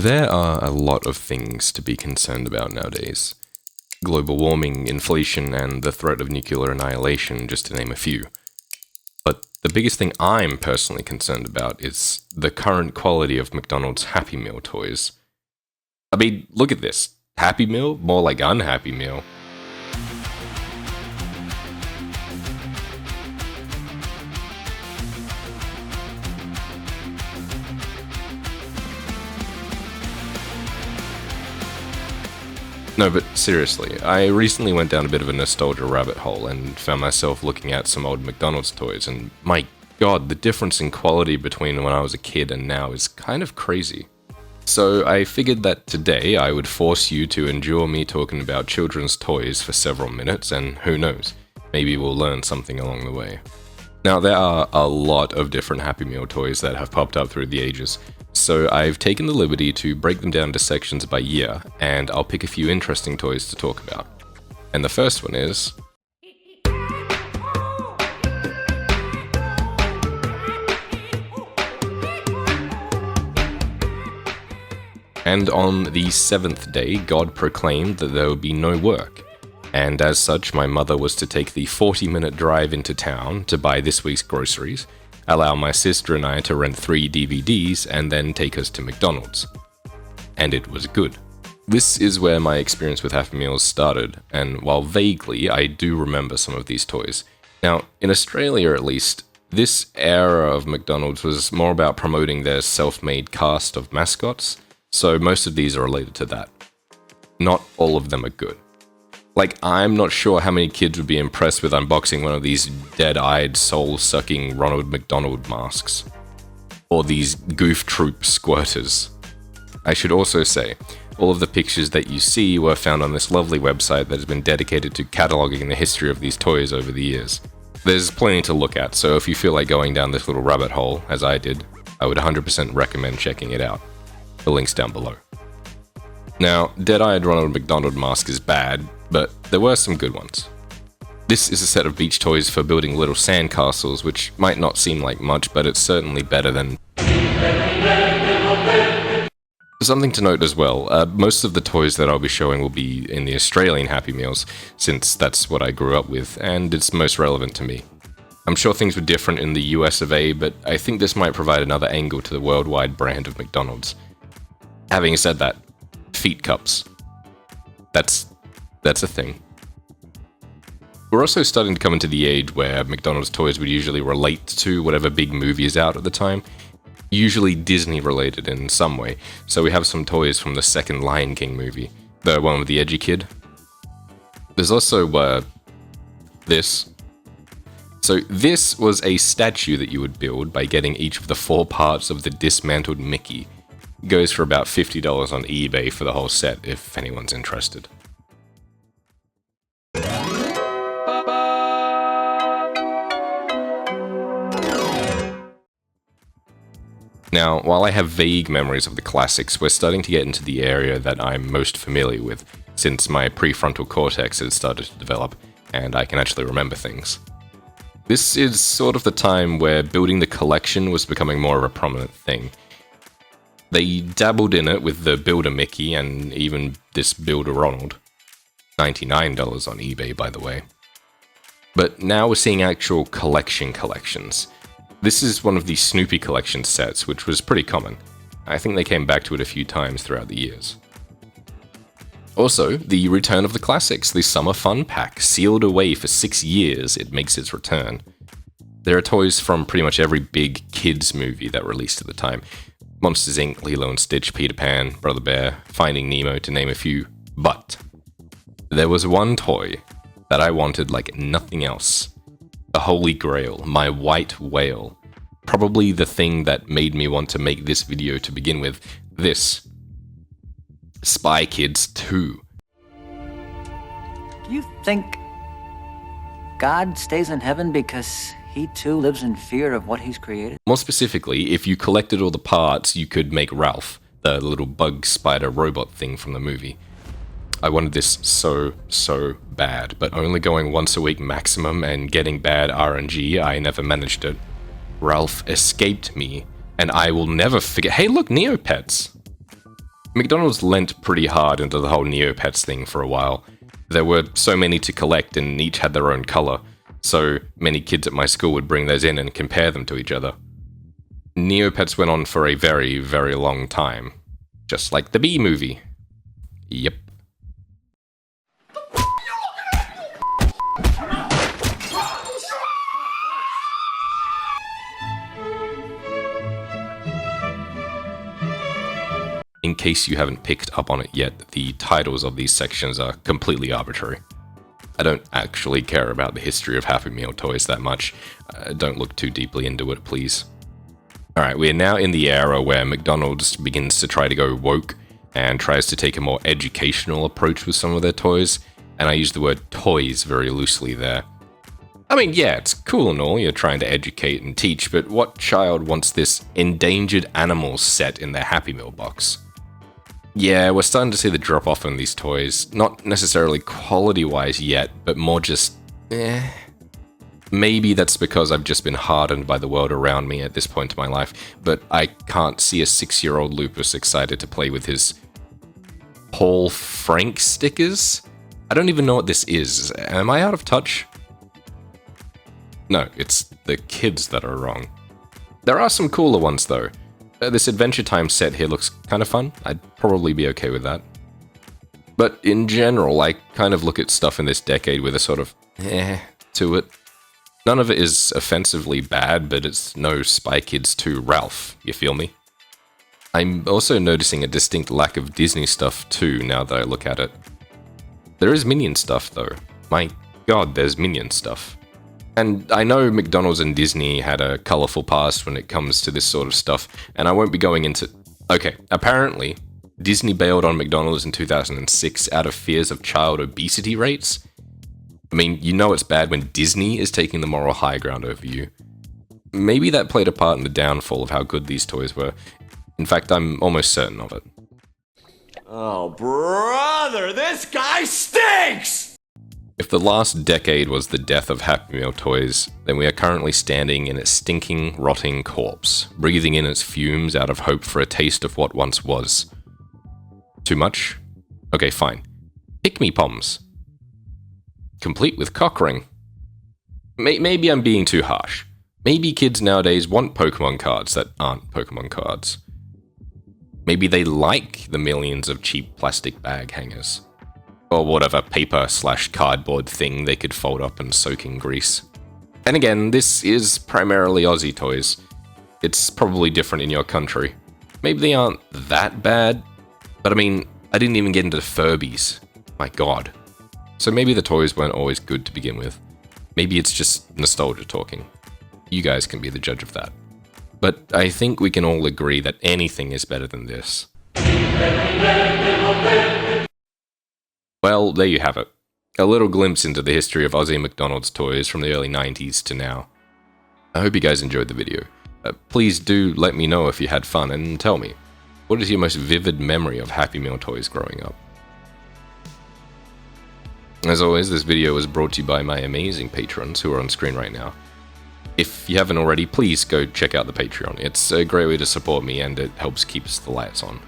There are a lot of things to be concerned about nowadays. Global warming, inflation, and the threat of nuclear annihilation, just to name a few. But the biggest thing I'm personally concerned about is the current quality of McDonald's Happy Meal toys. I mean, look at this. Happy Meal? More like Unhappy Meal. No, but seriously, I recently went down a bit of a nostalgia rabbit hole and found myself looking at some old McDonald's toys, and my god, the difference in quality between when I was a kid and now is kind of crazy. So I figured that today I would force you to endure me talking about children's toys for several minutes, and who knows, maybe we'll learn something along the way. Now, there are a lot of different Happy Meal toys that have popped up through the ages, so I've taken the liberty to break them down into sections by year, and I'll pick a few interesting toys to talk about. And the first one is... And on the seventh day, God proclaimed that there would be no work. And as such, my mother was to take the 40-minute drive into town to buy this week's groceries, allow my sister and I to rent 3 DVDs, and then take us to McDonald's. And it was good. This is where my experience with Happy Meals started, and while vaguely, I do remember some of these toys. Now, in Australia at least, this era of McDonald's was more about promoting their self-made cast of mascots, so most of these are related to that. Not all of them are good. Like, I'm not sure how many kids would be impressed with unboxing one of these dead-eyed, soul-sucking Ronald McDonald masks. Or these Goof Troop squirters. I should also say, all of the pictures that you see were found on this lovely website that has been dedicated to cataloguing the history of these toys over the years. There's plenty to look at, so if you feel like going down this little rabbit hole, as I did, I would 100% recommend checking it out. The link's down below. Now, dead-eyed Ronald McDonald mask is bad, but there were some good ones. This is a set of beach toys for building little sandcastles, which might not seem like much, but it's certainly better than... Something to note as well, most of the toys that I'll be showing will be in the Australian Happy Meals, since that's what I grew up with, and it's most relevant to me. I'm sure things were different in the US of A, but I think this might provide another angle to the worldwide brand of McDonald's. Having said that, feet cups. That's a thing. We're also starting to come into the age where McDonald's toys would usually relate to whatever big movie is out at the time, usually Disney related in some way. So we have some toys from the second Lion King movie, the one with the edgy kid. There's also this. So this was a statue that you would build by getting each of the 4 parts of the dismantled Mickey. It goes for about $50 on eBay for the whole set, if anyone's interested. Now, while I have vague memories of the classics, we're starting to get into the area that I'm most familiar with, since my prefrontal cortex has started to develop, and I can actually remember things. This is sort of the time where building the collection was becoming more of a prominent thing. They dabbled in it with the Build-A-Mickey and even this Build-A-Ronald. $99 on eBay, by the way. But now we're seeing actual collections. This is one of the Snoopy collection sets, which was pretty common. I think they came back to it a few times throughout the years. Also, the return of the classics, the Summer Fun Pack, sealed away for 6 years, it makes its return. There are toys from pretty much every big kids movie that released at the time. Monsters Inc., Lilo and Stitch, Peter Pan, Brother Bear, Finding Nemo, to name a few. But there was one toy that I wanted like nothing else. The Holy Grail, my white whale. Probably the thing that made me want to make this video to begin with. This. Spy Kids 2. Do you think God stays in heaven because he too lives in fear of what he's created? More specifically, if you collected all the parts, you could make Ralph, the little bug spider robot thing from the movie. I wanted this so bad, but only going once a week maximum and getting bad RNG, I never managed it. Ralph escaped me, and I will never forget. Hey look, Neopets! McDonald's lent pretty hard into the whole Neopets thing for a while. There were so many to collect and each had their own color, so many kids at my school would bring those in and compare them to each other. Neopets went on for a very, very long time. Just like the Bee Movie. Yep. In case you haven't picked up on it yet, the titles of these sections are completely arbitrary. I don't actually care about the history of Happy Meal toys that much. Don't look too deeply into it, please. Alright, we are now in the era where McDonald's begins to try to go woke and tries to take a more educational approach with some of their toys, and I use the word toys very loosely there. I mean, yeah, it's cool and all, you're trying to educate and teach, but what child wants this endangered animals set in their Happy Meal box? Yeah, we're starting to see the drop off on these toys. Not necessarily quality-wise yet, but more just, Maybe that's because I've just been hardened by the world around me at this point in my life, but I can't see a 6-year-old Lupus excited to play with his Paul Frank stickers? I don't even know what this is. Am I out of touch? No, it's the kids that are wrong. There are some cooler ones though. This Adventure Time set here looks kind of fun. I'd probably be okay with that. But in general, I kind of look at stuff in this decade with a sort of to it. None of it is offensively bad, but it's no Spy Kids 2 Ralph, you feel me? I'm also noticing a distinct lack of Disney stuff too, now that I look at it. There is Minion stuff though. My god, there's Minion stuff. And I know McDonald's and Disney had a colourful past when it comes to this sort of stuff, and I won't be going into... Okay, apparently, Disney bailed on McDonald's in 2006 out of fears of child obesity rates. I mean, you know it's bad when Disney is taking the moral high ground over you. Maybe that played a part in the downfall of how good these toys were. In fact, I'm almost certain of it. Oh, brother, this guy stinks! If the last decade was the death of Happy Meal toys, then we are currently standing in its stinking, rotting corpse, breathing in its fumes out of hope for a taste of what once was. Too much? Okay, fine. Pick-me-Poms. Complete with cock ring. Maybe I'm being too harsh. Maybe kids nowadays want Pokemon cards that aren't Pokemon cards. Maybe they like the millions of cheap plastic bag hangers. Or whatever paper/cardboard thing they could fold up and soak in grease. And again, this is primarily Aussie toys. It's probably different in your country. Maybe they aren't that bad, but I mean, I didn't even get into Furbies. My god. So maybe the toys weren't always good to begin with. Maybe it's just nostalgia talking. You guys can be the judge of that. But I think we can all agree that anything is better than this. Well, there you have it. A little glimpse into the history of Aussie McDonald's toys from the early 90s to now. I hope you guys enjoyed the video. Please do let me know if you had fun and tell me, what is your most vivid memory of Happy Meal toys growing up? As always, this video was brought to you by my amazing patrons who are on screen right now. If you haven't already, please go check out the Patreon. It's a great way to support me and it helps keep the lights on.